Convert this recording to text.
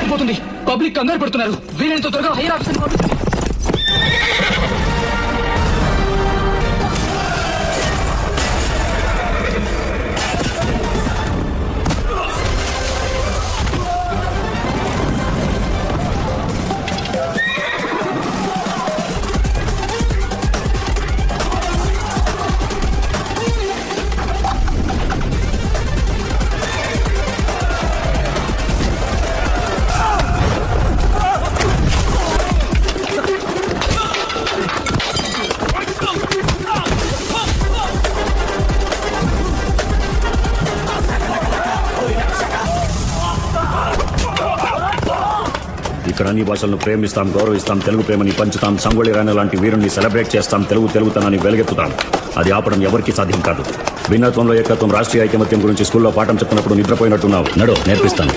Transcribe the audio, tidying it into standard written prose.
పారిపోతుంది. పబ్లిక్ కంగారు పడుతున్నారు. వీలైనంత త్వరగా హైయర్ ఆఫీసర్ పంపించండి. ఇక్కడ అన్ని భాషలను ప్రేమిస్తాం, గౌరవిస్తాం, తెలుగు ప్రేమని పంచుతాం, సంగోళి రాయన లాంటి వీరుణ్ణి సెలబ్రేట్ చేస్తాం, తెలుగుతనాన్ని వెలుగెత్తుతాం. అది ఆపడం ఎవరికీ సాధ్యం కాదు. భిన్నత్వంలో ఏకత్వం, రాష్ట్రీయ ఐకమత్యం గురించి స్కూల్లో పాఠం చెప్తున్నప్పుడు నిద్రపోయినట్టున్నావు. నడు, నేర్పిస్తాను.